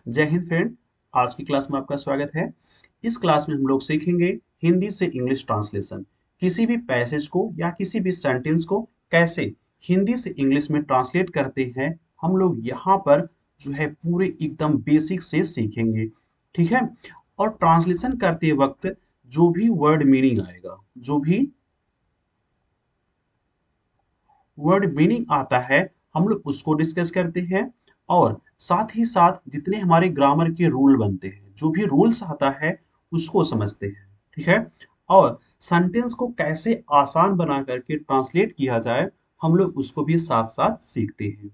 जय हिंद फ्रेंड। आज की क्लास में आपका स्वागत है। इस क्लास में हम लोग सीखेंगे हिंदी से इंग्लिश ट्रांसलेशन। किसी भी पैसेज को या किसी भी सेंटेंस को कैसे हिंदी से इंग्लिश में ट्रांसलेट करते हैं, हम लोग यहाँ पर जो है पूरे एकदम बेसिक से सीखेंगे। ठीक है। और ट्रांसलेशन करते वक्त जो भी वर्ड मीनिंग आएगा, जो भी वर्ड मीनिंग आता है, हम लोग उसको डिस्कस करते हैं। और साथ ही साथ जितने हमारे ग्रामर के रूल बनते हैं, जो भी रूल्स आता है उसको समझते हैं। ठीक है। और सेंटेंस को कैसे आसान बना करके ट्रांसलेट किया जाए, हम लोग उसको भी साथ साथ सीखते हैं।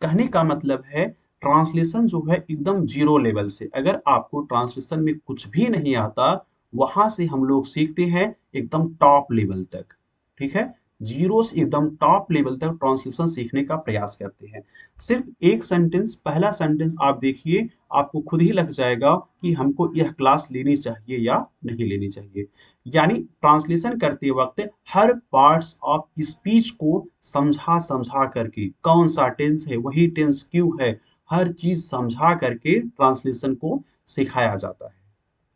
कहने का मतलब है ट्रांसलेशन जो है एकदम जीरो लेवल से, अगर आपको ट्रांसलेशन में कुछ भी नहीं आता, वहां से हम लोग सीखते हैं एकदम टॉप लेवल तक। ठीक है। जीरो से एकदम टॉप लेवल तक ट्रांसलेशन सीखने का प्रयास करते हैं। सिर्फ एक सेंटेंस, पहला सेंटेंस आप देखिए, आपको खुद ही लग जाएगा कि हमको यह क्लास लेनी चाहिए या नहीं लेनी चाहिए। यानी ट्रांसलेशन करते वक्त हर पार्ट्स ऑफ स्पीच को समझा समझा करके, कौन सा टेंस है, वही टेंस क्यों है, हर चीज समझा करके ट्रांसलेशन को सिखाया जाता है।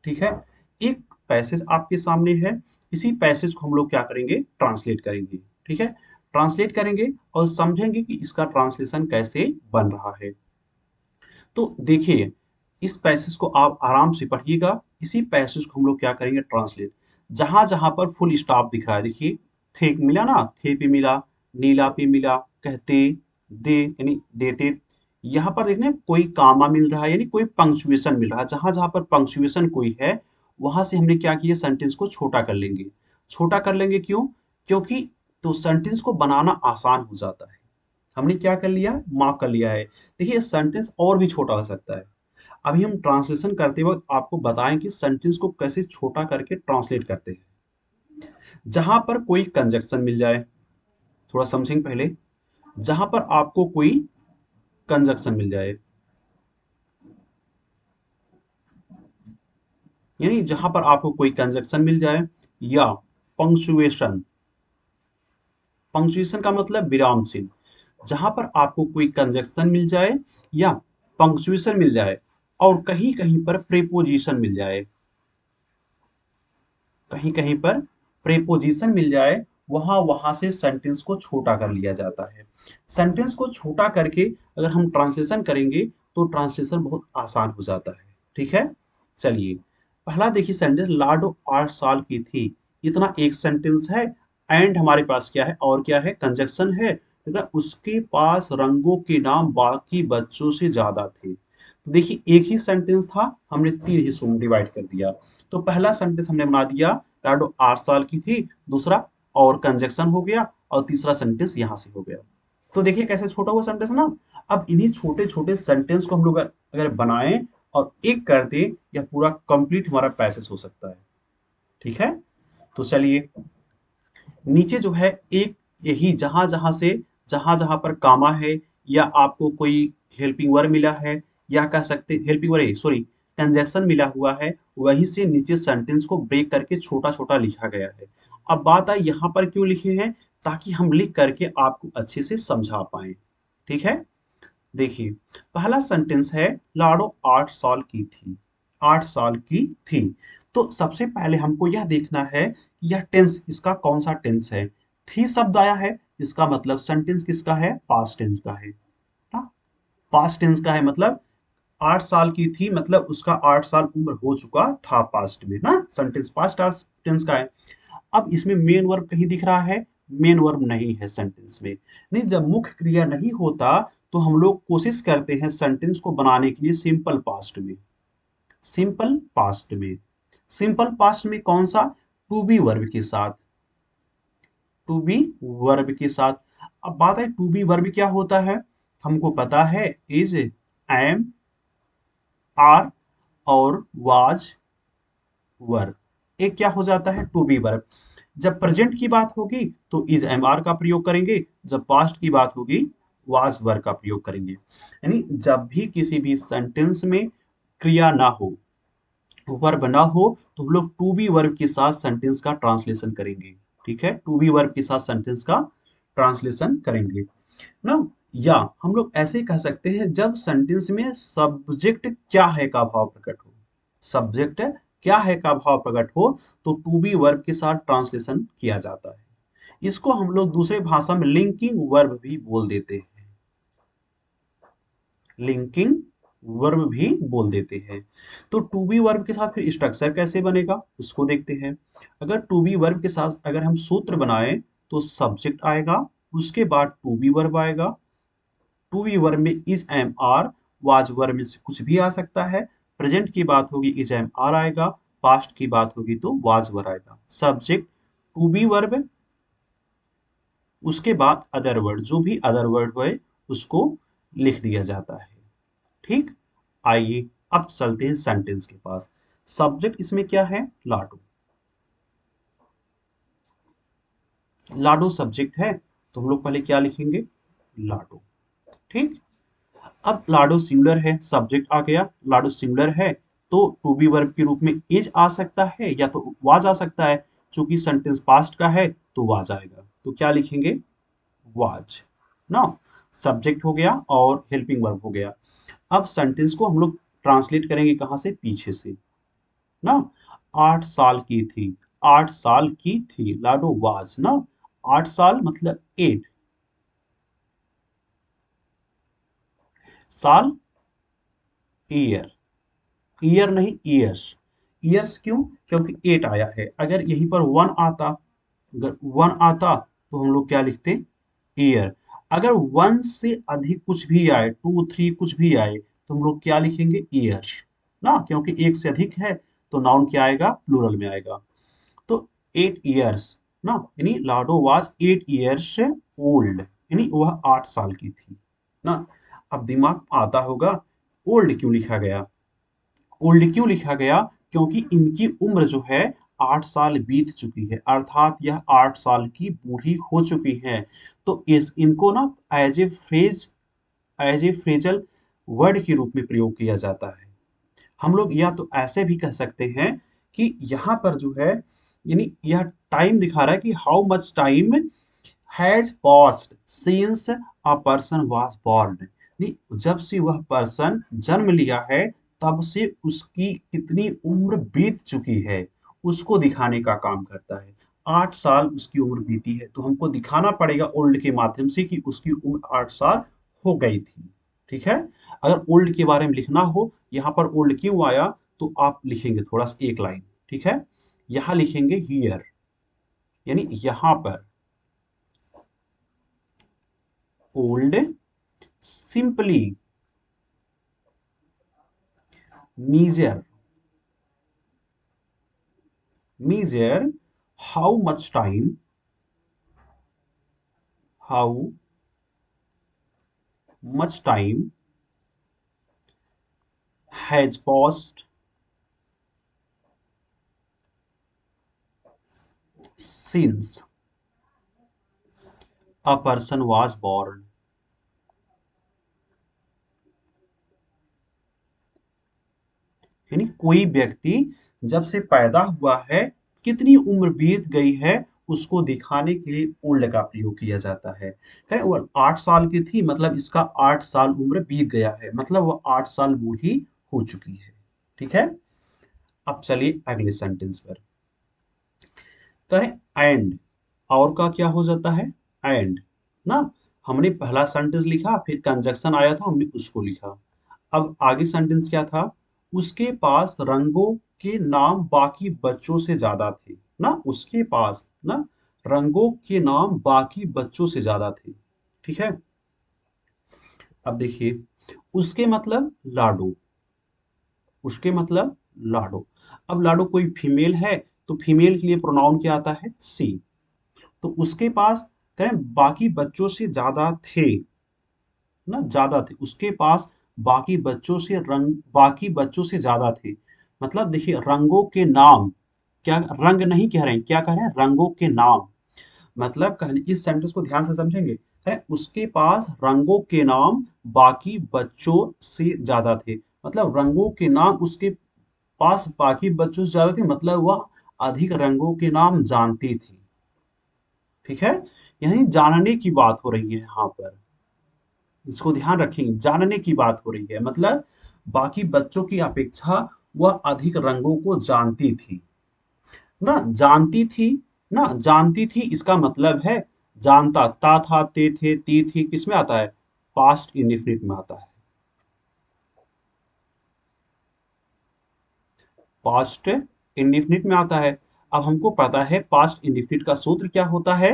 ठीक है। एक पैसेज आपके सामने है, इसी पैसेज को हम लोग क्या करेंगे, ट्रांसलेट करेंगे। ठीक है। ट्रांसलेट करेंगे और समझेंगे कि इसका ट्रांसलेशन कैसे बन रहा है। तो देखिए, इस पैसेज को आप आराम से पढ़िएगा। इसी पैसेज को हम लोग क्या करेंगे, ट्रांसलेट। जहां जहां पर फुल स्टॉप दिख रहा है, देखिए, थे मिला ना, थे पे मिला, नीला पे मिला, कहते, दे यानी देते। यहाँ पर देखने कोई कामा मिल रहा है, यानी कोई पंक्चुएशन मिल रहा है। जहां जहां पर पंक्चुएशन कोई है, वहां से हमने क्या किया, सेंटेंस को छोटा कर लेंगे। छोटा कर लेंगे क्यों? क्योंकि तो सेंटेंस को बनाना आसान हो जाता है। हमने क्या कर लिया, मार्क कर लिया है। देखिए, सेंटेंस और भी छोटा हो सकता है। अभी हम ट्रांसलेशन करते वक्त आपको बताएं कि सेंटेंस को कैसे छोटा करके ट्रांसलेट करते हैं। जहां पर कोई कंजक्शन मिल जाए, थोड़ा समझेंगे पहले। जहां पर आपको कोई कंजक्शन मिल जाए, यानी जहां पर आपको कोई कंजक्शन मिल जाए, या पंक्चुएशन। पंक्चुएशन का मतलब विराम चिन्ह। जहां पर आपको कोई कंजक्शन मिल जाए या पंक्चुएशन मिल जाए, और कहीं कहीं पर प्रीपोजिशन मिल जाए, कहीं कहीं पर प्रीपोजिशन मिल जाए, वहां वहां से सेंटेंस को छोटा कर लिया जाता है। सेंटेंस को छोटा करके अगर हम ट्रांसलेशन करेंगे, तो ट्रांसलेशन बहुत आसान हो जाता है। ठीक है। चलिए, पहला देखिए सेंटेंस, लाडो 8 साल की थी। इतना एक सेंटेंस है। एंड हमारे पास क्या है, और क्या है, कंजक्शन है। ठीक है? उसके पास रंगों के नाम बाकी बच्चों से ज्यादा थे। तो देखिए, एक ही सेंटेंस था, हमने 3 हिस्सों में डिवाइड कर दिया। तो पहला सेंटेंस हमने बना दिया, लाडो 8 साल की थी। दूसरा, और कंजक्शन हो गया। और तीसरा सेंटेंस यहां से हो गया। तो देखिए कैसे छोटा हुआ सेंटेंस ना। अब इन्हीं छोटे छोटे सेंटेंस को हम लोग अगर बनाएं और एक कर दे, या पूरा कंप्लीट हमारा पैसेज हो सकता है। ठीक है। तो चलिए, नीचे जो है एक, यही जहां जहां से, जहां जहां पर कामा है, या आपको कोई हेल्पिंग वर्ब मिला है, या कह सकते हेल्पिंग वर्ब, सॉरी, कंजक्शन मिला हुआ है, वहीं से नीचे सेंटेंस को ब्रेक करके छोटा छोटा लिखा गया है। अब बात आई यहाँ पर क्यों लिखे हैं, ताकि हम लिख करके आपको अच्छे से समझा पाए। ठीक है। देखिए, पहला सेंटेंस है, लाडो 8 साल की थी। 8 साल की थी। तो सबसे पहले हमको यह देखना है कि यह टेंस इसका कौन सा टेंस है। थी शब्द आया है, इसका मतलब सेंटेंस किसका है, पास्ट टेंस का है ना। पास्ट टेंस का है मतलब 8 साल की थी, मतलब उसका 8 साल उम्र हो चुका था पास्ट में ना, सेंटेंस पास्ट टेंस का है। अब इसमें मेन वर्ब कहीं दिख रहा है, मेन वर्ब नहीं है सेंटेंस में। नहीं, जब मुख्य क्रिया नहीं होता, तो हम लोग कोशिश करते हैं सेंटेंस को बनाने के लिए सिंपल पास्ट में। सिंपल पास्ट में, सिंपल पास्ट में कौन सा, टू बी वर्ब के साथ। टू बी वर्ब के साथ। अब बात है टू बी वर्ब क्या होता है, हमको पता है, इज, एम, आर और वाज वर्ब। एक क्या हो जाता है, टू बी वर्ब। जब प्रेजेंट की बात होगी तो इज एम आर का प्रयोग करेंगे, जब पास्ट की बात होगी वाज वर्ब का प्रयोग करेंगे। यानी जब भी किसी भी सेंटेंस में क्रिया ना हो, वर्ब ना हो, तो हम लोग टू बी वर्ब के साथ सेंटेंस का ट्रांसलेशन करेंगे। ठीक है, टू बी वर्ब के साथ सेंटेंस का ट्रांसलेशन करेंगे ना। या हम लोग ऐसे कह सकते हैं जब सेंटेंस में सब्जेक्ट क्या है का भाव प्रकट हो। सब्जेक्ट क्या है का भाव प्रकट हो तो टू बी वर्ब के साथ ट्रांसलेशन किया जाता है। इसको हम लोग दूसरे भाषा में लिंकिंग वर्ब भी बोल देते हैं। लिंकिंग वर्ब भी बोल देते हैं। तो टू बी वर्ब के साथ फिर स्ट्रक्चर कैसे बनेगा उसको देखते हैं। अगर टू बी वर्ब के साथ अगर हम सूत्र बनाए तो सब्जेक्ट आएगा, उसके बाद टू बी वर्ब आएगा। टू बी वर्ब में is am are, was verb में से कुछ भी आ सकता है। प्रेजेंट की बात होगी इज एम आर आएगा, पास्ट की बात होगी तो वाज वर्ब आएगा। सब्जेक्ट टू बी वर्ब, उसके बाद अदर वर्ड, जो भी अदर वर्ड है उसको लिख दिया जाता है। ठीक। आइए अब चलते हैं सेंटेंस के पास। सब्जेक्ट इसमें क्या है? लाडू। लाडू सब्जेक्ट है तो हम लोग पहले क्या लिखेंगे? लाडू। ठीक। अब लाडो सिंगुलर है, सब्जेक्ट आ गया, लाडो सिंगुलर है तो टू बी वर्ब के रूप में इज आ सकता है या तो वाज आ सकता है। चूंकि सेंटेंस पास्ट का है तो वाज आएगा, तो क्या लिखेंगे? वाज ना। सब्जेक्ट हो गया और हेल्पिंग वर्ब हो गया। अब सेंटेंस को हम लोग ट्रांसलेट करेंगे कहां से? पीछे से ना। 8 साल की थी, 8 साल की थी, लाडो वाज ना। 8 साल मतलब 8 साल, ईयर, ईयर नहीं ईयर्स। ईयर्स क्यों? क्योंकि 8 आया है। अगर यहीं पर 1 आता, अगर 1 आता तो हम लोग क्या लिखते? ईयर। अगर 1 से अधिक कुछ भी आए, 2 3 कुछ भी आए तो हम लोग क्या लिखेंगे? ईयर्स ना। क्योंकि एक से अधिक है तो नाउन क्या आएगा? प्लूरल में आएगा। तो 8 ईयर्स ना, यानी लाडो वाज 8 ईयर्स ओल्ड, यानी वह 8 साल की थी ना। अब दिमाग में आता होगा ओल्ड क्यों लिखा गया? ओल्ड क्यों लिखा गया? क्योंकि इनकी उम्र जो है 8 साल बीत चुकी है, अर्थात यह 8 साल की बूढ़ी हो चुकी है। तो इस इनको ना as a phrase, as a phrasal word के रूप में प्रयोग किया जाता है। हम लोग या तो ऐसे भी कह सकते हैं कि यहाँ पर जो है, यानी यह टाइम दिखा रहा है कि how much time has passed since a person was born. जब से वह पर्सन जन्म लिया है तब से उसकी कितनी उम्र बीत चुकी है उसको दिखाने का काम करता है। 8 साल उसकी उम्र बीती है तो हमको दिखाना पड़ेगा ओल्ड के माध्यम से कि उसकी उम्र 8 साल हो गई थी। ठीक है। अगर ओल्ड के बारे में लिखना हो, यहाँ पर ओल्ड क्यों आया, तो आप लिखेंगे थोड़ा सा एक लाइन। ठीक है। यहाँ लिखेंगे हियर, यानी यहाँ पर old simply measure measure how much time, how much time has passed since a person was born। यानी कोई व्यक्ति जब से पैदा हुआ है कितनी उम्र बीत गई है उसको दिखाने के लिए ओल्ड का प्रयोग किया जाता है। कहें वो 8 साल की थी मतलब इसका 8 साल उम्र बीत गया है, मतलब वो 8 साल बूढ़ी हो चुकी है। ठीक है। अब चलिए अगले सेंटेंस पर करें। एंड, और का क्या हो जाता है? एंड ना। हमने पहला सेंटेंस लिखा फिर कंजक्शन आया था हमने उसको लिखा। अब आगे सेंटेंस क्या था? उसके पास रंगों के नाम बाकी बच्चों से ज्यादा थे ना। उसके पास ना रंगों के नाम बाकी बच्चों से ज्यादा थे। ठीक है। अब देखिए, उसके मतलब लाडो, उसके मतलब लाडो। अब लाडो कोई फीमेल है तो फीमेल के लिए प्रोनाउन क्या आता है? सी। तो उसके पास कहें बाकी बच्चों से ज्यादा थे ना, ज्यादा थे उसके पास, बाकी बच्चों से रंग, बाकी बच्चों से ज्यादा थे। मतलब देखिए रंगों के नाम, क्या रंग नहीं कह रहे हैं, क्या कह रहे हैं? रंगों के नाम। मतलब कहने इस सेंटेंस को ध्यान से समझेंगे। कहें उसके पास रंगों के नाम बाकी बच्चों से ज्यादा थे, मतलब रंगों के नाम उसके पास बाकी बच्चों से ज्यादा थे, मतलब वह अधिक रंगों के नाम जानती थी। ठीक है। यानी जानने की बात हो रही है यहाँ पर। इसको ध्यान रखेंगे, जानने की बात हो रही है, मतलब बाकी बच्चों की अपेक्षा वह अधिक रंगों को जानती थी। ना जानती थी, ना जानती थी इसका मतलब है जानता, ता था ते थे ती थी, किसमें आता है? पास्ट इंडेफिनिट में आता है। पास्ट इंडेफिनिट में आता है। अब हमको पता है पास्ट इंडेफिनिट का सूत्र क्या होता है?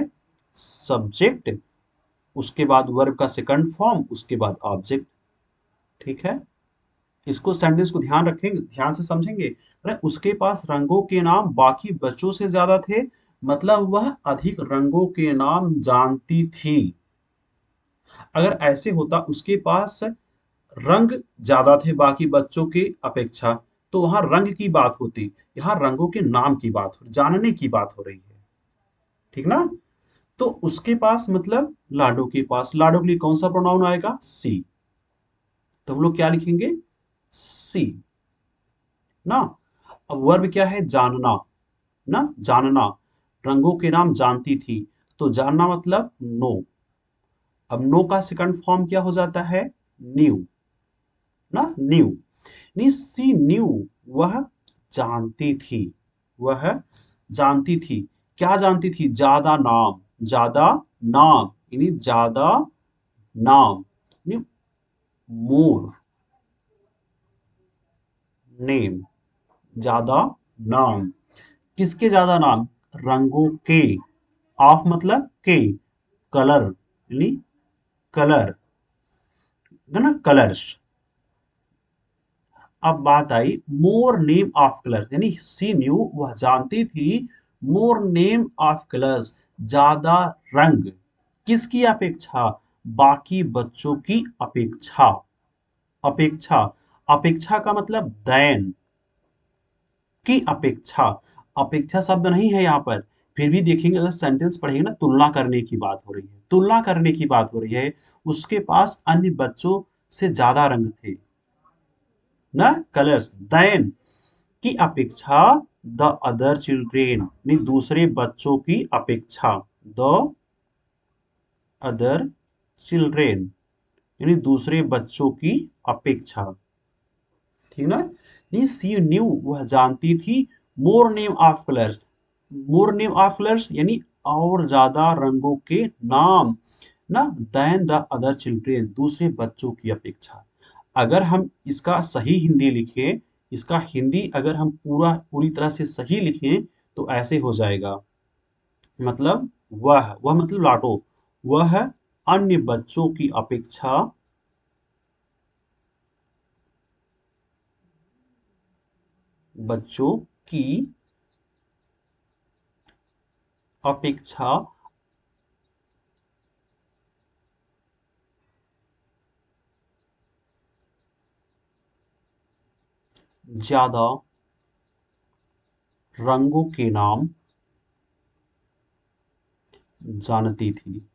सब्जेक्ट, उसके बाद वर्ब का सेकंड फॉर्म, उसके बाद ऑब्जेक्ट। ठीक है, इसको सेंटेंस को ध्यान रखेंगे, ध्यान से समझेंगे। अरे उसके पास रंगों के नाम बाकी बच्चों से ज्यादा थे, मतलब वह अधिक रंगों के नाम जानती थी। अगर ऐसे होता उसके पास रंग ज्यादा थे बाकी बच्चों की अपेक्षा, तो वहां रंग की बात होती, यहाँ रंगों के नाम की बात हो, जानने की बात हो रही है। ठीक ना? तो उसके पास मतलब लाडो के पास, लाडो के लिए कौन सा प्रोनाउन आएगा? सी। तो हम लोग क्या लिखेंगे? सी। ना? अब वर्ब क्या है? जानना। ना, जानना। रंगों के नाम जानती थी, तो जानना मतलब नो। अब नो का सेकंड फॉर्म क्या हो जाता है? न्यू। ना, न्यू। नहीं, सी न्यू, वह जानती थी, वह जानती थी। क्या जानती थी? ज्यादा नाम, ज्यादा नाम, यानी ज्यादा नाम, मोर नेम, ज्यादा नाम। किसके ज्यादा नाम? रंगों के। ऑफ मतलब के, कलर यानी कलर, है ना, कलर्स। अब बात आई मोर नेम ऑफ कलर, यानी सी न्यू, वह जानती थी, मोर नेम ऑफ कलर्स, ज्यादा रंग। किसकी अपेक्षा? बाकी बच्चों की अपेक्षा। अपेक्षा, अपेक्षा का मतलब दैन, की अपेक्षा। अपेक्षा शब्द नहीं है यहाँ पर, फिर भी देखेंगे अगर सेंटेंस पढ़ेंगे ना, तुलना करने की बात हो रही है, तुलना करने की बात हो रही है। उसके पास अन्य बच्चों से ज्यादा रंग थे, ना, कलर्स, देन की अपेक्षा, द अदर चिल्ड्रेन में दूसरे बच्चों की अपेक्षा, द अदर चिल्ड्रेन यानी दूसरे बच्चों की अपेक्षा। ठीक ना? ये सी न्यू, वह जानती थी, मोर name of colours, more name of colours यानी और ज्यादा रंगों के नाम, ना, देन द अदर चिल्ड्रेन दूसरे बच्चों की अपेक्षा। अगर हम इसका सही हिंदी लिखें, इसका हिंदी अगर हम पूरी तरह से सही लिखें, तो ऐसे हो जाएगा, मतलब वह मतलब लाटो, वह अन्य बच्चों की अपेक्षा, बच्चों की अपेक्षा ज्यादा रंगों के नाम जानती थी।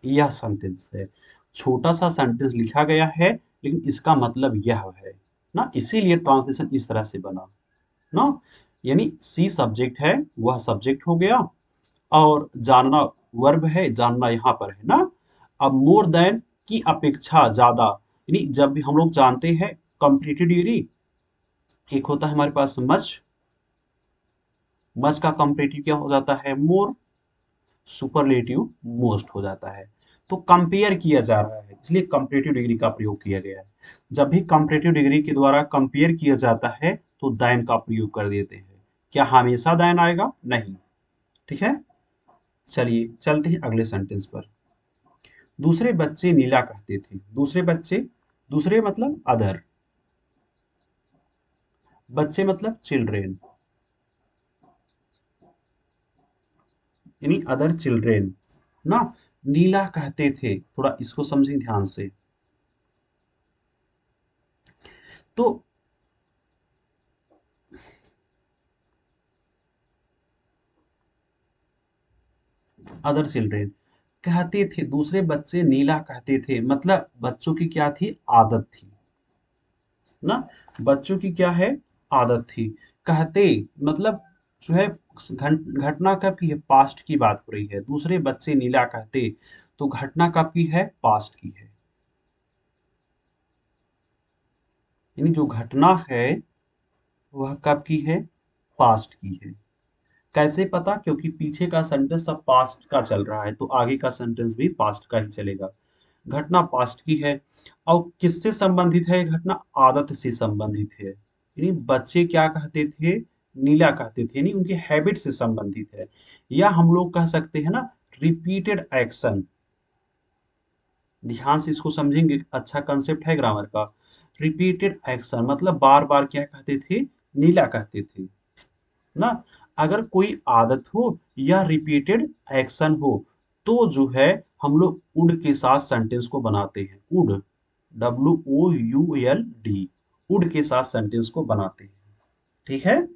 यह सेंटेंस है, छोटा सा सेंटेंस लिखा गया है, लेकिन इसका मतलब यह है, ना, इसीलिए ट्रांसलेशन इस तरह से बना, ना। यानी सी सब्जेक्ट है, वह सब्जेक्ट हो गया, और जानना वर्ब है, जानना यहाँ पर है, ना। अब मोर देन की अपेक्षा ज्यादा, यानी जब भी हम लोग जानते हैं कंप्लीटेड डिग्री, एक होता है हमारे पास मच, मच का कंप्लीटिव क्या हो जाता है? मोर, सुपरलेटिव मोस्ट हो जाता है। तो कंपेयर किया जा रहा है, इसलिए कंपैरेटिव डिग्री का प्रयोग किया गया है। जब भी कंपैरेटिव डिग्री के द्वारा कंपेयर किया जाता है, तो दैन का प्रयोग कर देते हैं। क्या हमेशा दैन आएगा? नहीं। ठीक है, चलिए चलते हैं अगले सेंटेंस पर। दूसरे बच्चे नीला कहते थे, दूसरे बच्चे, दूसरे मतलब अदर, बच्चे मतलब चिल्ड्रेन, यानी अदर चिल्ड्रेन, ना, नीला कहते थे। थोड़ा इसको समझें ध्यान से। तो अदर चिल्ड्रेन कहते थे, दूसरे बच्चे नीला कहते थे, मतलब बच्चों की क्या थी? आदत थी, ना, बच्चों की क्या है? आदत थी। कहते मतलब जो है घटना कब की है? पास्ट की बात हो रही है। दूसरे बच्चे नीला कहते, तो घटना कब की है? पास्ट की है। यानी जो घटना है वह कब की है? पास्ट की है। कैसे पता? क्योंकि पीछे का सेंटेंस सब पास्ट का चल रहा है, तो आगे का सेंटेंस भी पास्ट का ही चलेगा। घटना पास्ट की है और किससे संबंधित है? घटना आदत से संबंधित है। यानी बच्चे क्या कहते थे? नीला कहते थे, यानी उनके हैबिट से संबंधित है। या हम लोग कह सकते हैं ना, रिपीटेड एक्शन। ध्यान से इसको समझेंगे, अच्छा कंसेप्ट है ग्रामर का। रिपीटेड एक्शन मतलब बार बार क्या कहते थे? नीला कहते थे ना। अगर कोई आदत हो या रिपीटेड एक्शन हो तो जो है हम लोग उड के साथ सेंटेंस को बनाते हैं। उड, WOULD, उड के साथ सेंटेंस को बनाते हैं। ठीक है।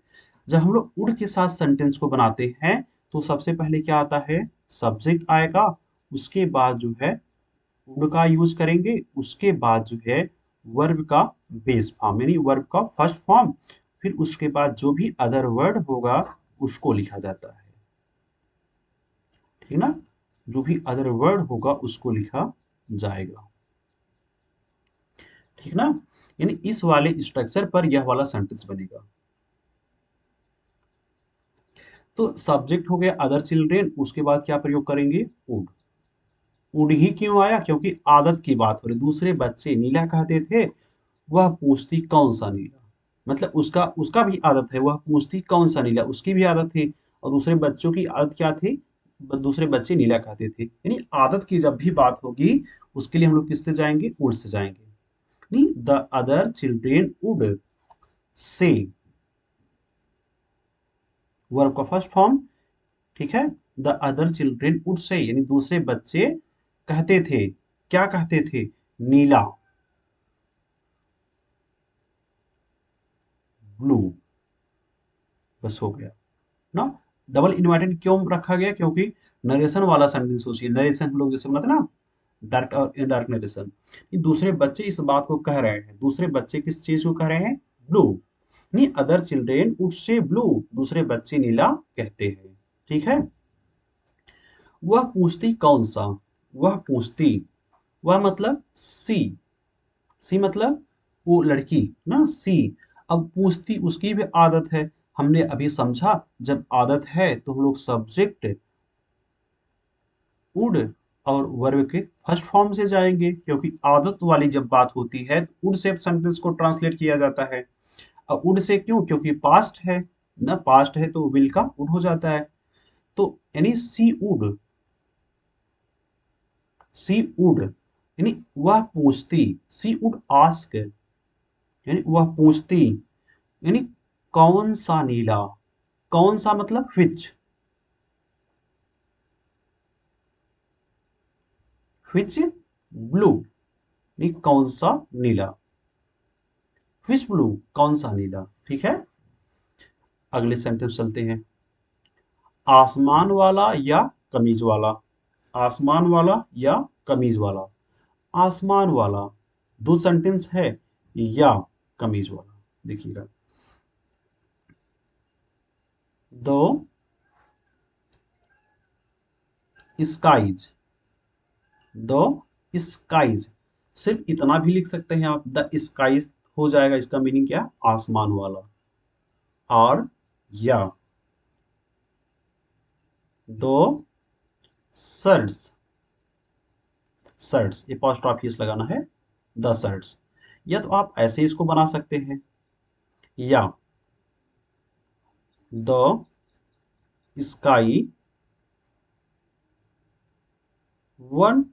जब हम लोग उड के साथ सेंटेंस को बनाते हैं तो सबसे पहले क्या आता है? सब्जेक्ट आएगा, उसके बाद जो है वुड का यूज करेंगे, उसके बाद जो है वर्ब का बेस फॉर्म यानी वर्ब का फर्स्ट फॉर्म, फिर उसके बाद जो भी अदर वर्ड होगा उसको लिखा जाता है। ठीक ना? जो भी अदर वर्ड होगा उसको लिखा जाएगा। ठीक ना? यानी इस वाले स्ट्रक्चर पर यह वाला सेंटेंस बनेगा। तो सब्जेक्ट हो गया अदर चिल्ड्रेन, उसके बाद क्या प्रयोग करेंगे? वुड। वुड ही क्यों आया? क्योंकि आदत की बात हो रही। दूसरे बच्चे नीला कहते थे, वह पूछती कौन सा नीला। मतलब उसका उसका भी आदत है, वह पूछती कौन सा नीला, उसकी भी आदत है। और दूसरे बच्चों की आदत क्या थी? दूसरे बच्चे नीला कहते थे। यानी आदत की जब भी बात होगी उसके लिए हम लोग किससे जाएंगे? वुड से जाएंगे। नहीं, the other children would say, verb का फर्स्ट फॉर्म। ठीक है। The other children would say यानी दूसरे बच्चे कहते थे, क्या कहते थे? नीला, ब्लू। बस हो गया ना। डबल इन्वर्टेड क्यों रखा गया? क्योंकि नरेशन वाला सेंटेंस सोचिए, नरेशन हम लोग जैसे बनाते ना, डायरेक्ट और इनडायरेक्ट नरेशन। दूसरे बच्चे इस बात को कह रहे हैं, दूसरे बच्चे किस चीज को कह रहे हैं? ब्लू। नहीं, other children would say blue, दूसरे बच्चे नीला कहते हैं। ठीक है। वह पूछती कौन सा? वह पूछती, वह मतलब सी। सी मतलब वो लड़की ना, सी। अब पूछती उसकी भी आदत है। हमने अभी समझा, जब आदत है तो हम लोग सब्जेक्ट वुड और वर्ब के फर्स्ट फॉर्म से जाएंगे, क्योंकि आदत वाली जब बात होती है तो वुड से सेंटेंस को ट्रांसलेट किया जाता है। अब वुड से क्यों? क्योंकि पास्ट है ना, पास्ट है तो विल का वुड हो जाता है। तो यानी सी वुड, सी वुड यानी वह पूछती, सी वुड आस्क यानी वह पूछती, यानी कौन सा नीला। कौन सा मतलब which ब्लू, यानी कौन सा नीला। which ब्लू, कौन सा नीला। ठीक है। अगले सेंटेंस चलते हैं। आसमान वाला या कमीज वाला? आसमान वाला या कमीज वाला? आसमान वाला, दो सेंटेंस है, या कमीज वाला। देखिएगा, दो स्काइज, दो स्काइज। सिर्फ इतना भी लिख सकते हैं आप, द स्काइज हो जाएगा। इसका मीनिंग क्या? आसमान वाला। और या दो सर्ट्स, सर्ट्स एपोस्ट्रोफी एस लगाना है, द सर्ट्स। या तो आप ऐसे इसको बना सकते हैं, या the sky one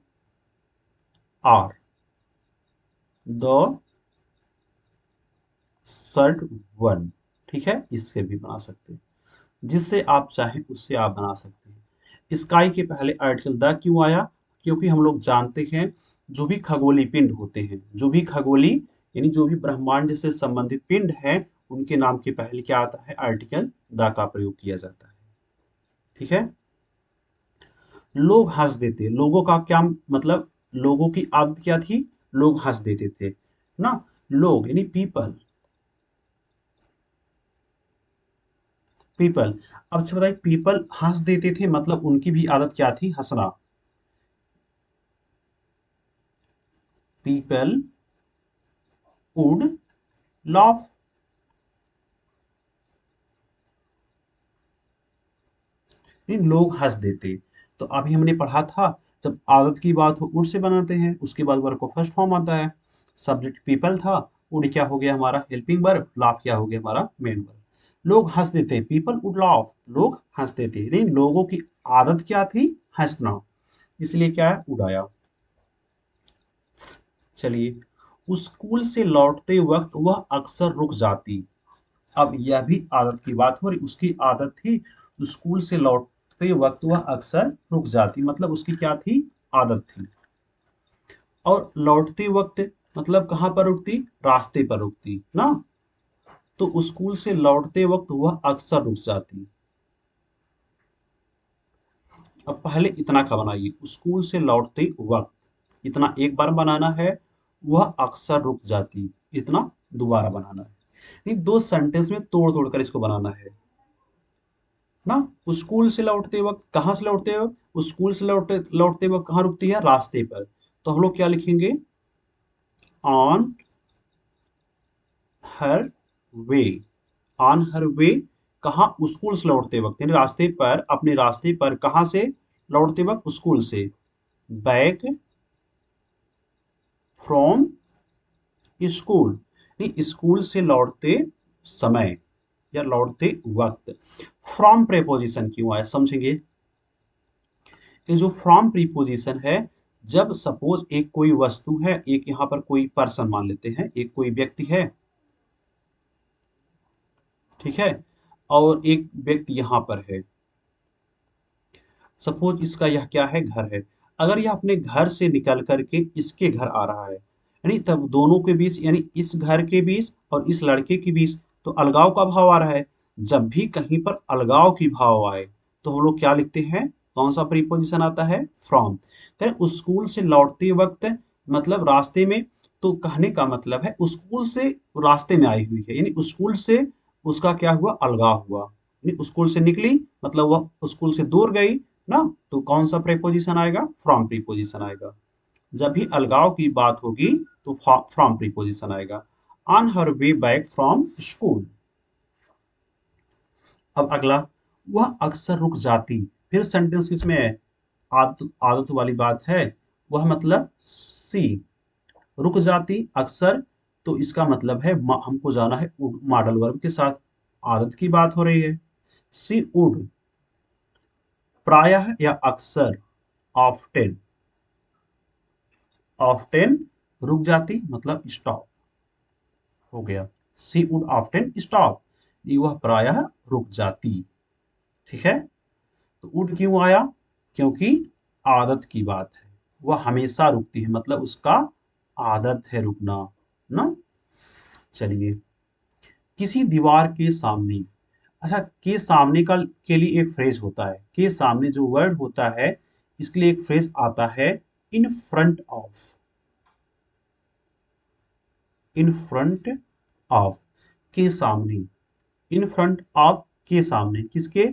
or, the सर्ट वन। ठीक है, इससे भी बना सकते हैं, जिससे आप चाहें उससे आप बना सकते हैं। स्काई के पहले आर्टिकल द क्यों आया? क्योंकि हम लोग जानते हैं जो भी खगोलीय पिंड होते हैं, जो भी खगोलीय यानी जो भी ब्रह्मांड से संबंधित पिंड है, उनके नाम के पहले क्या आता है? आर्टिकल द का प्रयोग किया जाता है। ठीक है। लोग हंस देते, लोगों का क्या मतलब? लोगों की आदत क्या थी? लोग हंस देते थे ना। लोग यानी पीपल, पीपल। अब अच्छा बताइए, पीपल हंस देते थे मतलब उनकी भी आदत क्या थी? हंसना। People would laugh. लोग हंस देते। तो अभी हमने पढ़ा था, जब आदत की बात हो वुड से बनाते हैं, उसके बाद वर्ब का फर्स्ट फॉर्म आता है। सब्जेक्ट पीपल था, वुड क्या हो गया हमारा हेल्पिंग वर्ब, लाफ क्या हो गया हमारा मेन वर्ब। लोग हंस देते, पीपल वुड लाफ, लोग हंस देते, नहीं लोगों की आदत क्या थी, हंसना, इसलिए क्या है वुड आया। चलिए, स्कूल से लौटते वक्त वह अक्सर रुक जाती। अब यह भी आदत की बात हो रही, उसकी आदत थी स्कूल से लौटते वक्त वह अक्सर रुक जाती, मतलब उसकी क्या थी, आदत थी। और लौटते वक्त मतलब कहाँ पर रुकती, रास्ते पर रुकती ना। तो स्कूल से लौटते वक्त वह अक्सर रुक जाती। अब पहले इतना का बनाइए, स्कूल से लौटते वक्त, इतना एक बार बनाना है, वह अक्सर रुक जाती, इतना दोबारा बनाना है। नहीं, दो सेंटेंस में तोड़ तोड़ कर इसको बनाना है ना। स्कूल से लौटते वक्त, कहाँ से लौटते वक्त, स्कूल से लौटते लौटते वक्त कहाँ रुकती है, रास्ते पर। तो हम लोग क्या लिखेंगे, on her way. On her वे, कहाँ, स्कूल से लौटते वक्त, यानी रास्ते पर, अपने रास्ते पर, कहाँ से लौटते वक्त, स्कूल से। बैक फ्रॉम स्कूल, नहीं स्कूल से लौटते समय या लौटते वक्त। फ्रॉम प्रेपोजिशन क्यों आया समझेंगे। ये जो फ्रॉम प्रीपोजिशन है, जब सपोज एक कोई वस्तु है, एक यहाँ पर कोई पर्सन मान लेते हैं, एक कोई व्यक्ति है, ठीक है, और एक व्यक्ति यहाँ पर है, सपोज इसका यह क्या है, घर है। अगर यह अपने घर से निकल करके इसके घर आ रहा है, यानी तब दोनों के बीच, यानी इस घर के बीच और इस लड़के के बीच तो अलगाव का भाव आ रहा है। जब भी कहीं पर अलगाव की भाव आए तो हम लोग क्या लिखते हैं, कौन सा प्रीपोजिशन आता है, फ्रॉम। उस स्कूल से लौटते वक्त मतलब रास्ते में, तो कहने का मतलब है स्कूल से रास्ते में आई हुई है, यानी स्कूल से उसका क्या हुआ, अलगाव हुआ, यानी स्कूल से निकली मतलब वह स्कूल से दूर गई ना। तो कौन सा प्रीपोजिशन आएगा, फ्रॉम प्रीपोजिशन आएगा। जब भी अलगाव की बात होगी तो फ्रॉम प्रीपोजिशन आएगा। On her way back from school. अब अगला, वह अक्सर रुक जाती, फिर सेंटेंस किसमें है, आदत आदत वाली बात है। वह मतलब सी, रुक जाती अक्सर, तो इसका मतलब है हमको जाना है मॉडल वर्ब के साथ, आदत की बात हो रही है। सी वुड, प्रायः या अक्सर, ऑफ्टेन, ऑफ्टेन रुक जाती मतलब स्टॉप हो गया। सी वुड ऑफ्टेन स्टॉप, वह प्रायः रुक जाती, ठीक है। तो वुड क्यों आया, क्योंकि आदत की बात है, वह हमेशा रुकती है मतलब उसका आदत है रुकना ना। चलिए, किसी दीवार के सामने, अच्छा के सामने का के लिए एक फ्रेज होता है, के सामने जो वर्ड होता है इसके लिए एक फ्रेज आता है, इन front of, in front of, के सामने, इन फ्रंट ऑफ के सामने, किसके,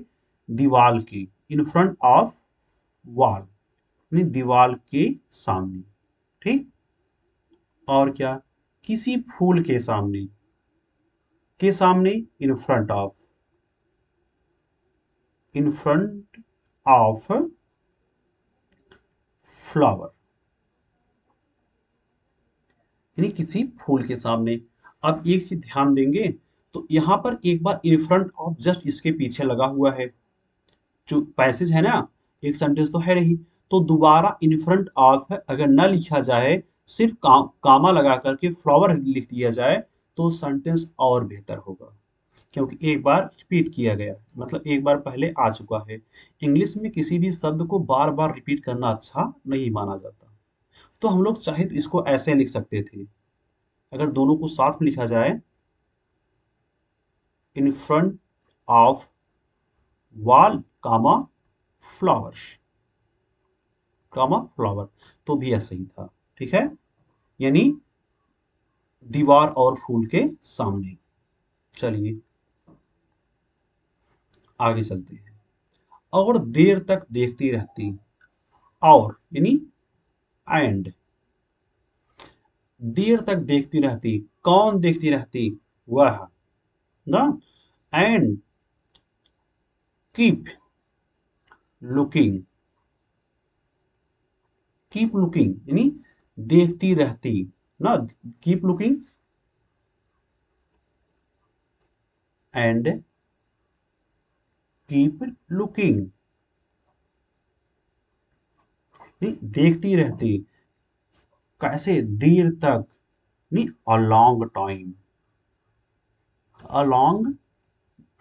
दीवाल के, इन फ्रंट ऑफ वॉल, यानी दीवाल के सामने, ठीक। और क्या, किसी फूल के सामने, इन front of, in front of flower, यानी किसी फूल के सामने। अब एक चीज ध्यान देंगे, तो यहां पर एक बार इन फ्रंट ऑफ जस्ट इसके पीछे लगा हुआ है, जो पैसेज है ना, एक सेंटेंस तो है नहीं, तो दोबारा इन फ्रंट ऑफ अगर न लिखा जाए, सिर्फ कामा लगा करके फ्लावर लिख दिया जाए, तो सेंटेंस और बेहतर होगा, क्योंकि एक बार रिपीट किया गया, मतलब एक बार पहले आ चुका है। इंग्लिश में किसी भी शब्द को बार बार रिपीट करना अच्छा नहीं माना जाता। तो हम लोग चाहे तो इसको ऐसे लिख सकते थे, अगर दोनों को साथ में लिखा जाए, in front of wall comma flowers, comma flower, तो भी ऐसे ही था, ठीक है, यानी दीवार और फूल के सामने। चलिए आगे चलते हैं। और देर तक देखती रहती, और यानी एंड, देर तक देखती रहती, कौन देखती रहती? वह, ना। And keep looking, keep looking यानी देखती रहती, ना। Keep looking and keep looking, देखती रहती, कैसे? देर तक, नहीं, a long time, a long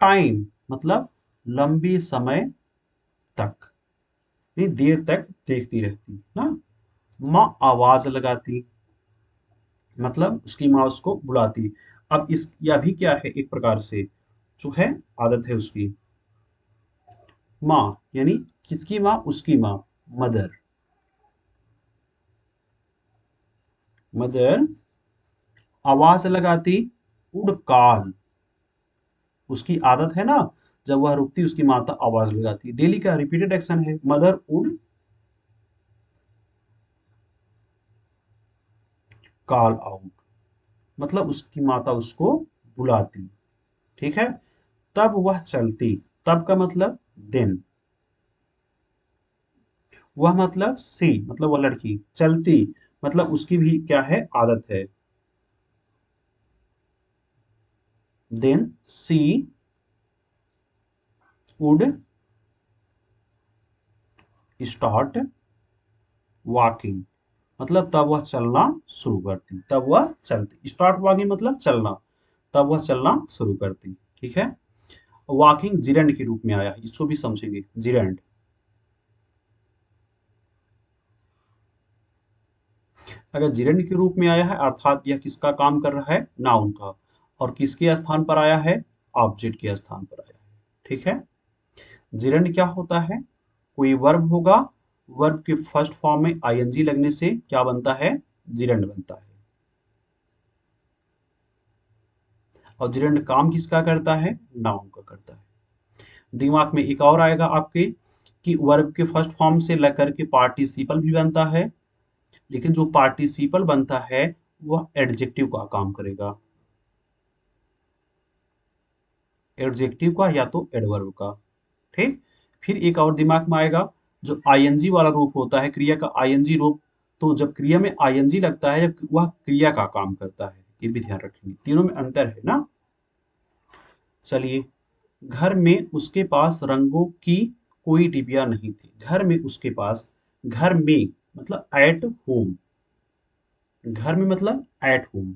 time मतलब लंबे समय तक, नहीं, देर तक देखती रहती, ना। माँ आवाज लगाती, मतलब उसकी माँ उसको बुलाती। अब इस यह भी क्या है, एक प्रकार से जो है आदत है उसकी। माँ यानी किसकी माँ? उसकी माँ, मदर। मदर आवाज लगाती, उड़ कॉल, उसकी आदत है ना, जब वह रुकती उसकी माता आवाज लगाती। डेली का रिपीटेड एक्शन है, मदर उड़ कॉल आउट, मतलब उसकी माता उसको बुलाती। ठीक है। तब वह चलती, तब का मतलब देन, वह मतलब सी, मतलब वह लड़की चलती, मतलब उसकी भी क्या है, आदत है। Then she would start walking, मतलब तब वह चलना शुरू करती, तब वह चलती। स्टार्ट वॉकिंग मतलब चलना, तब वह चलना शुरू करती। ठीक है। वॉकिंग जिरेंड के रूप में आया है, इसको भी समझेंगे, जिरेंड। अगर जिरेंड के रूप में आया है अर्थात यह किसका काम कर रहा है? नाउन का। और किसके स्थान पर आया है? ऑब्जेक्ट के स्थान पर आया है। ठीक है। जिरेंड क्या होता है? कोई वर्ब होगा, वर्ब के फर्स्ट फॉर्म में आईएनजी लगने से क्या बनता है? जिरेंड बनता है। और जिरेंड काम किसका करता है? नाउन का करता है। दिमाग में एक और आएगा आपके कि वर्ब के फर्स्ट फॉर्म से लेकर के पार्टिसिपल भी बनता है, लेकिन जो पार्टिसिपल बनता है वह एडजेक्टिव का काम करेगा, एडजेक्टिव का या तो एडवर्ब का। ठीक। फिर एक और दिमाग में आएगा, जो आईएनजी वाला रूप होता है, क्रिया का आईएनजी रूप, तो जब क्रिया में आईएनजी लगता है वह क्रिया का काम करता है, ये भी ध्यान रखेंगे, तीनों में अंतर है ना। चलिए, घर में उसके पास रंगों की कोई डिबिया नहीं थी। घर में उसके पास, घर में मतलब एट होम, घर में मतलब एट होम।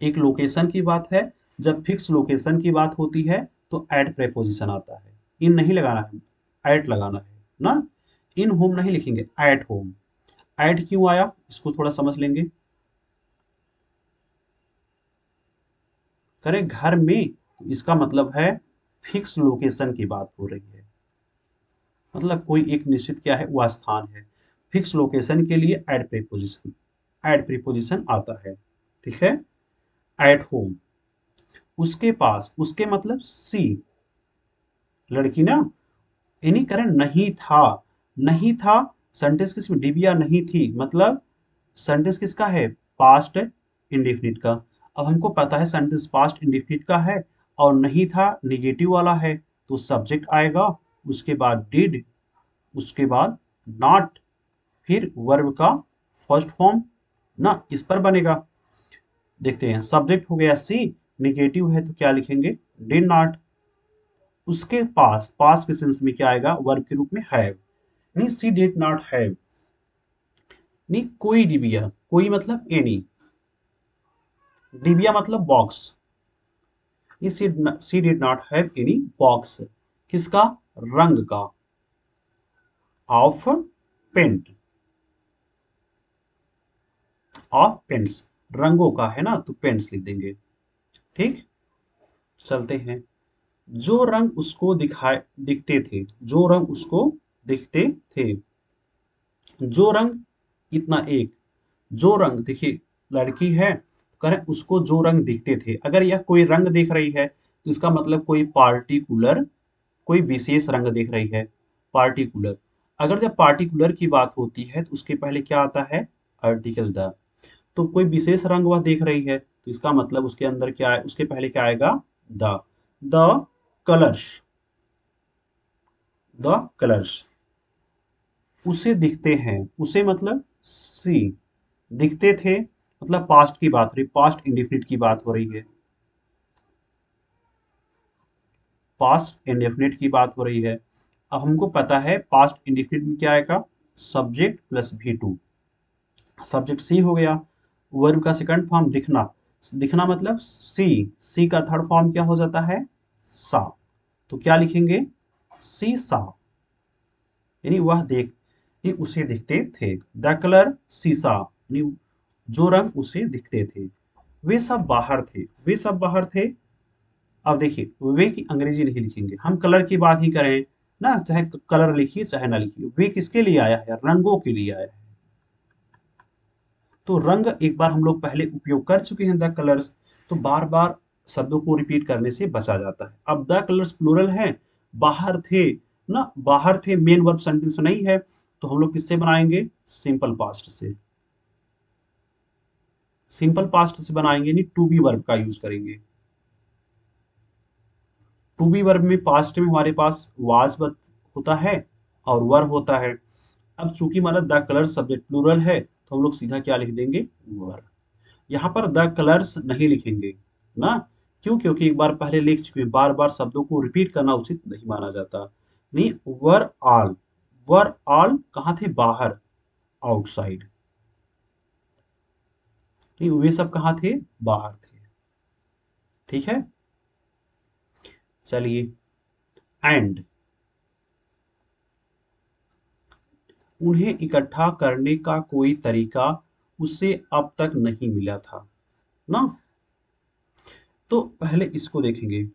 एक लोकेशन की बात है, जब फिक्स लोकेशन की बात होती है तो एट प्रेपोजिशन आता है। इन नहीं लगाना है, एट लगाना है, ना। इन होम नहीं लिखेंगे, एट होम। एट क्यों आया, इसको थोड़ा समझ लेंगे। करें घर में, तो इसका मतलब है फिक्स लोकेशन की बात हो रही है, मतलब कोई एक निश्चित क्या है, वह स्थान है। फिक्स लोकेशन के लिए एड प्रीपोजिशन, एड प्रीपोजिशन आता है। ठीक है। एट होम, उसके पास, उसके मतलब सी, लड़की ना। इन्हीं करें नहीं था, नहीं था, सेंटेंस किसमें? डिबिया नहीं थी, मतलब सेंटेंस किसका है? पास्ट इंडेफिनिट का। अब हमको पता है सेंटेंस पास्ट इंडेफिनिट का है और नहीं था निगेटिव वाला है, तो सब्जेक्ट आएगा, उसके बाद डिड, उसके बाद नॉट, फिर वर्ब का फर्स्ट फॉर्म, ना, इस पर बनेगा। देखते हैं, सब्जेक्ट हो गया सी, निगेटिव है तो क्या लिखेंगे? Did not. उसके पास, पास के सेंस में क्या आएगा? वर्ब के रूप में हैव, नहीं, सी डिड नॉट हैव, नहीं, कोई डिबिया, कोई मतलब एनी, डिबिया मतलब box, she did not have any box, किसका? रंग का, ऑफ पेंट, ऑफ पेंट्स, रंगों का है ना, तो पेंट्स लिख देंगे। ठीक। चलते हैं। जो रंग उसको दिखाए दिखते थे, जो रंग उसको दिखते थे, जो रंग, इतना एक, जो रंग, देखिए लड़की है, करें उसको जो रंग दिखते थे, अगर यह कोई रंग देख रही है तो इसका मतलब कोई पार्टिकुलर, कोई विशेष रंग देख रही है, पार्टिकुलर। अगर जब पार्टिकुलर की बात होती है तो उसके पहले क्या आता है? Article the. तो कोई विशेष रंग वह देख रही है तो इसका मतलब उसके अंदर क्या है, उसके पहले क्या आएगा? The colours. द कलर्स उसे दिखते हैं, उसे मतलब सी, दिखते थे मतलब पास्ट की बात हो रही, पास्ट इंडेफिनिट की बात हो रही है, पास्ट इंडेफिनिट की बात हो रही है। अब हमको पता है पास्ट इंडेफिनिट में क्या आएगा? Subject plus V2। सब्जेक्ट सी हो गया। वर्ब का सेकंड फॉर्म दिखना, दिखना मतलब सी, सी का थर्ड फॉर्म क्या हो जाता है? सा। तो क्या लिखेंगे? सी सा, यानी वह देख, यानी उसे दिखते थे। द कलर सीसा, यानी जो रंग उसे दिखते थे। वे सब बाहर थे, वे सब बाहर थे। अब देखिए वे की अंग्रेजी नहीं लिखेंगे, हम कलर की बात ही करें ना, चाहे कलर लिखिए चाहे ना लिखिए। वे किसके लिए आया है? रंगों के लिए आया है। तो रंग एक बार हम लोग पहले उपयोग कर चुके हैं, द कलर्स। तो बार बार शब्दों को रिपीट करने से बचा जाता है। अब द कलर्स प्लूरल है, बाहर थे ना, बाहर थे मेन वर्ब सेंटेंस नहीं है, तो हम लोग किससे बनाएंगे? सिंपल पास्ट से। सिंपल पास्ट से बनाएंगे, नहीं टू बी वर्ब का यूज करेंगे। टू बी वर्ब में पास्ट में हमारे पास वाज होता है और वर होता है। अब चूंकि हमारा द कलर सब्जेक्ट प्लूरल है तो हम लोग सीधा क्या लिख देंगे? वर। यहाँ पर द कलर्स नहीं लिखेंगे ना, क्यों? क्योंकि एक बार पहले लिख चुके हैं, बार बार शब्दों को रिपीट करना उचित नहीं माना जाता। नहीं, वर ऑल, वर ऑल कहाँ थे? बाहर, आउटसाइड। नहीं, वे सब कहाँ थे? बाहर थे। ठीक है, चलिए। एंड, उन्हें इकट्ठा करने का कोई तरीका उसे अब तक नहीं मिला था ना। तो पहले इसको देखेंगे,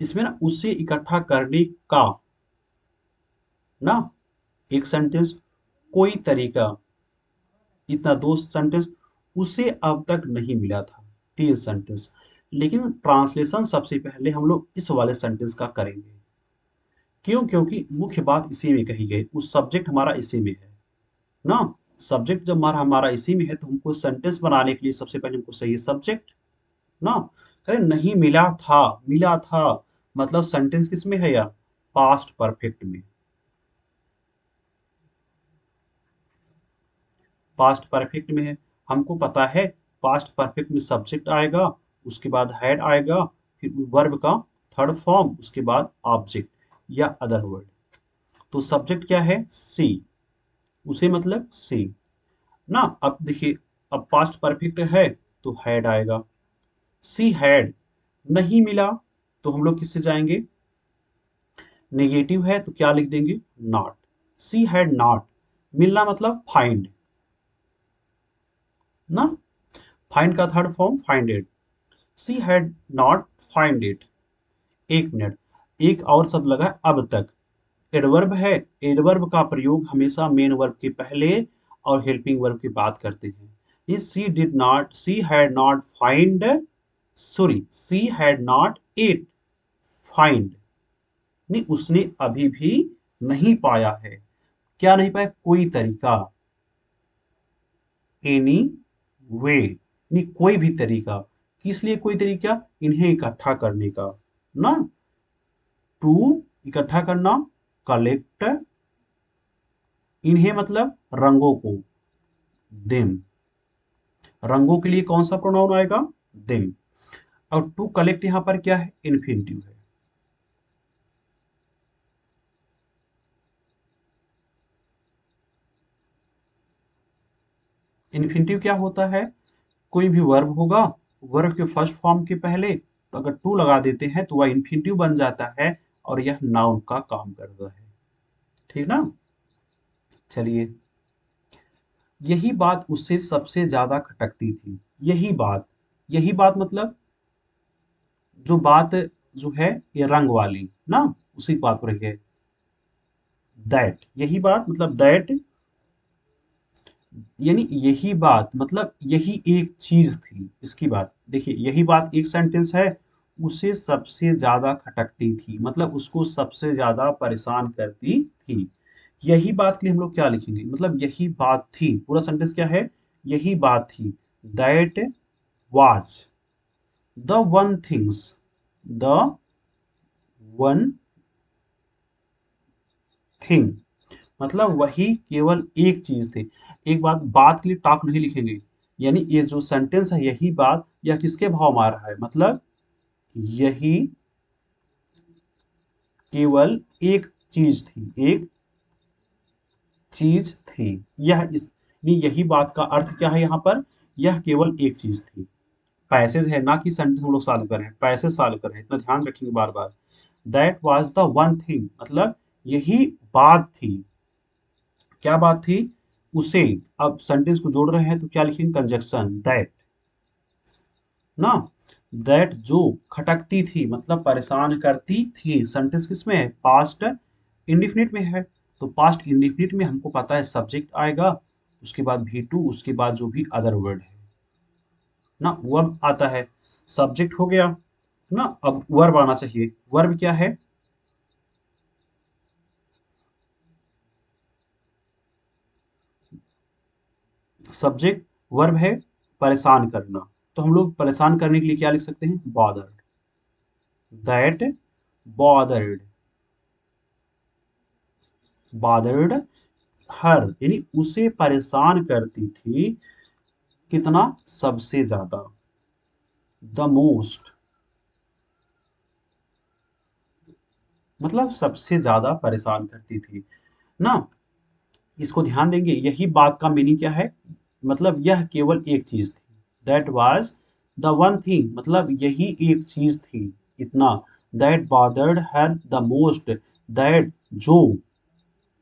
इसमें ना उसे इकट्ठा करने का ना एक सेंटेंस, कोई तरीका, इतना दो सेंटेंस, उसे अब तक नहीं मिला था, तीन सेंटेंस। लेकिन ट्रांसलेशन सबसे पहले हम लोग इस वाले सेंटेंस का करेंगे। क्यों? क्योंकि मुख्य बात इसी में कही गई, उस सब्जेक्ट हमारा इसी में है ना। सब्जेक्ट जब हमारा हमारा इसी में है तो हमको सेंटेंस बनाने के लिए सबसे पहले हमको चाहिए सब्जेक्ट ना। अरे नहीं मिला था, मिला था मतलब सेंटेंस किस में है यार? पास्ट परफेक्ट में। पास्ट परफेक्ट में है, हमको पता है पास्ट परफेक्ट में सब्जेक्ट आएगा, उसके बाद हेड आएगा, फिर वर्ब का थर्ड फॉर्म, उसके बाद ऑब्जेक्ट या अदर वर्ड। तो सब्जेक्ट क्या है? सी, उसे मतलब सी ना। अब देखिए, अब पास्ट परफेक्ट है तो हैड आएगा। सी हैड, नहीं मिला तो हम लोग किससे जाएंगे? नेगेटिव है तो क्या लिख देंगे? नॉट। सी हैड नॉट, मिलना मतलब फाइंड ना, फाइंड का third form find it. C had not find it. एक मिनट, एक और शब्द लगा है, अब तक। एडवर्ब है, एडवर्ब का प्रयोग हमेशा मेन वर्ब के पहले और हेल्पिंग वर्ब की बात करते हैं। ये she did not, she had not find, sorry she had not it find, नहीं उसने अभी भी नहीं पाया है। क्या नहीं पाया? कोई तरीका, एनी वे, नहीं कोई भी तरीका। किस लिए कोई तरीका? इन्हें इकट्ठा करने का ना। टू इकट्ठा करना, कलेक्ट, इन्हें मतलब रंगों को, दिम। रंगों के लिए कौन सा प्रोनाउन आएगा? दिम। और टू कलेक्ट यहां पर क्या है? इन्फिनिटिव है। इन्फिनिटिव क्या होता है? कोई भी वर्ब होगा, वर्ब के फर्स्ट फॉर्म के पहले तो अगर टू लगा देते हैं तो वह इन्फिनिटिव बन जाता है और यह नाउन का काम करता है। ठीक ना। चलिए, यही बात उससे सबसे ज्यादा खटकती थी। यही बात, यही बात मतलब जो बात जो है ये रंग वाली ना, उसी बात हो रही है। दैट, यही बात मतलब दैट, यानी यही बात मतलब यही एक चीज थी। इसकी बात देखिए, यही बात एक सेंटेंस है, उसे सबसे ज्यादा खटकती थी मतलब उसको सबसे ज्यादा परेशान करती थी। यही बात के लिए हम लोग क्या लिखेंगे, मतलब यही बात थी, पूरा सेंटेंस क्या है, यही बात थी। That was the one things, the one thing, मतलब वही केवल एक चीज थी। एक बात के लिए टॉक नहीं लिखेंगे, यानी ये जो सेंटेंस है यही बात, यह किसके भाव में आ रहा है, मतलब यही केवल एक चीज थी, एक चीज थी। यह इस यही बात का अर्थ क्या है यहाँ पर, यह केवल एक चीज थी। पैसेज है ना कि सेंटेंस हम लोग सॉल्व कर रहे हैं, पैसेज सॉल्व कर रहे हैं, इतना ध्यान रखेंगे बार बार। That was the one thing, मतलब यही बात थी। क्या बात थी, उसे। अब सेंटेंस को जोड़ रहे हैं तो क्या लिखेंगे, कंजक्शन दैट, ना। दैट जो खटकती थी, मतलब परेशान करती थी। सेंटेंस किस में है, पास्ट इंडिफिनिट में है। तो पास्ट इंडिफिनिट में हमको पता है सब्जेक्ट आएगा, उसके बाद भी टू, उसके बाद जो भी अदर वर्ड है ना, वर्ब आता है। सब्जेक्ट हो गया ना, अब वर्ब आना चाहिए। वर्ब क्या है, सब्जेक्ट, वर्ब है परेशान करना। तो हम लोग परेशान करने के लिए क्या लिख सकते हैं, बॉदर्ड। दैट बॉदर्ड, बॉदर्ड हर, यानी उसे परेशान करती थी। कितना, सबसे ज्यादा, द मोस्ट, मतलब सबसे ज्यादा परेशान करती थी ना। इसको ध्यान देंगे, यही बात का मीनिंग क्या है, मतलब यह केवल एक चीज थी। That was the one thing, मतलब यही एक चीज थी, इतना। That bothered her the most, that जो,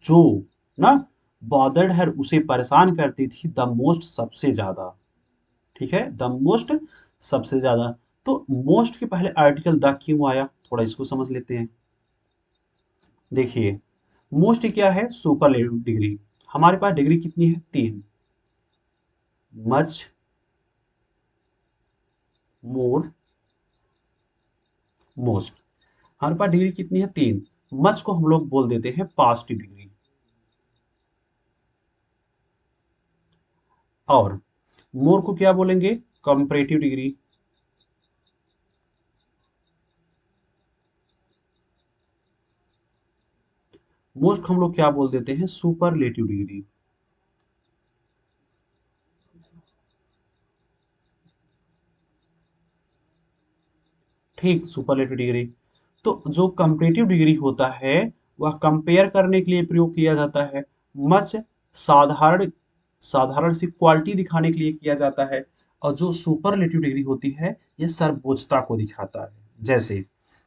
जो, ना, बॉदर्ड हर उसे परेशान करती थी, द मोस्ट सबसे ज्यादा। ठीक है, द मोस्ट सबसे ज्यादा। तो मोस्ट के पहले आर्टिकल द क्यों आया, थोड़ा इसको समझ लेते हैं। देखिए, मोस्ट क्या है, सुपरलेटिव डिग्री। हमारे पास डिग्री कितनी है, तीन। मच, मोर, मोस्ट। हमारे पास डिग्री कितनी है, तीन। मच को हम लोग बोल देते हैं पास्ट डिग्री, और मोर को क्या बोलेंगे, कंपैरेटिव डिग्री। मोस्ट हम लोग क्या बोल देते हैं, सुपरलेटिव डिग्री। ठीक, सुपरलेटिव डिग्री। तो जो कंपैरेटिव डिग्री होता है, वह कंपेयर करने के लिए प्रयोग किया जाता है। मच साधारण, साधारण सी क्वालिटी दिखाने के लिए किया जाता है। और जो सुपरलेटिव डिग्री होती है, ये सर्वोच्चता को दिखाता है। जैसे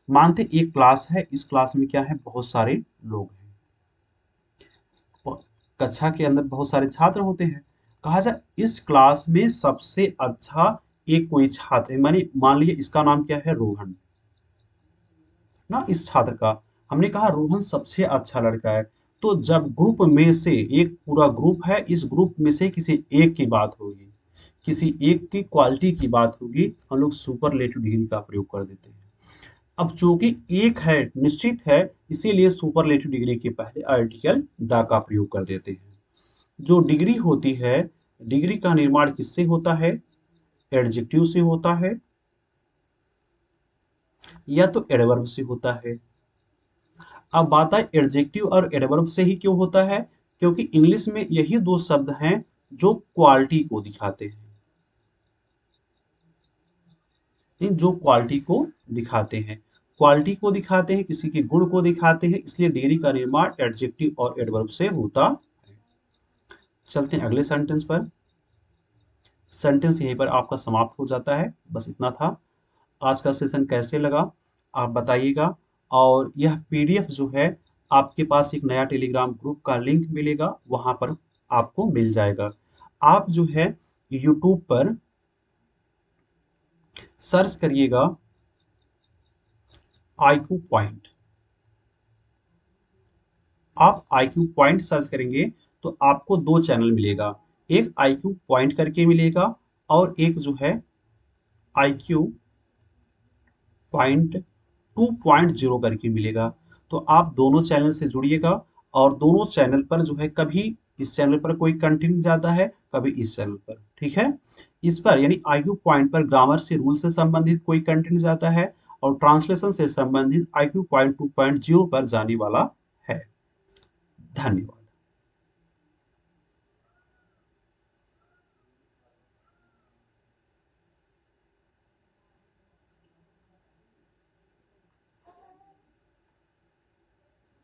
मानते एक क्लास है, इस क्लास में क्या है, बहुत सारे लोग हैं, और कक्षा के अंदर बहुत सारे छात्र होते हैं। कहा जाए इस क्लास में सबसे अच्छा एक कोई छात्र है, माने मान लीजिए इसका नाम क्या है, रोहन, ना, इस छात्र का। हमने कहा रोहन सबसे अच्छा लड़का है। तो जब ग्रुप में से, एक पूरा ग्रुप है, इस ग्रुप में से किसी एक की बात होगी, किसी एक की क्वालिटी की बात होगी, हम लोग सुपरलेटिव डिग्री का प्रयोग कर देते हैं। अब चूंकि एक है, निश्चित है, इसीलिए सुपरलेटिव डिग्री के पहले आर्टिकल द का प्रयोग कर देते हैं। जो डिग्री होती है, डिग्री का निर्माण किससे होता है, एडजेक्टिव से होता है, या तो एडवर्ब से होता है। अब बात है एडजेक्टिव और एडवर्ब से ही क्यों होता है, क्योंकि इंग्लिश में यही दो शब्द हैं जो क्वालिटी को दिखाते हैं, इन जो क्वालिटी को दिखाते हैं, क्वालिटी को दिखाते हैं, किसी के गुण को दिखाते हैं, इसलिए डिग्री का निर्माण एडजेक्टिव और एडवर्ब से होता है। चलते हैं अगले सेंटेंस पर। सेंटेंस यहीं पर आपका समाप्त हो जाता है, बस इतना था। आज का सेशन कैसे लगा आप बताइएगा। और यह पीडीएफ जो है, आपके पास एक नया टेलीग्राम ग्रुप का लिंक मिलेगा, वहां पर आपको मिल जाएगा। आप जो है यूट्यूब पर सर्च करिएगा आईक्यू पॉइंट। आप आईक्यू पॉइंट सर्च करेंगे तो आपको दो चैनल मिलेगा, एक आईक्यू पॉइंट करके मिलेगा, और एक जो है आईक्यू पॉइंट 2.0 करके मिलेगा। तो आप दोनों चैनल से जुड़िएगा, और दोनों चैनल पर जो है कभी इस चैनल पर कोई कंटेंट जाता है, कभी इस चैनल पर, ठीक है? इस पर यानी आईक्यू पॉइंट पर ग्रामर से रूल से संबंधित कोई कंटेंट जाता है और ट्रांसलेशन से संबंधित आईक्यू पॉइंट 2.0 पर जाने वाला है। धन्यवाद।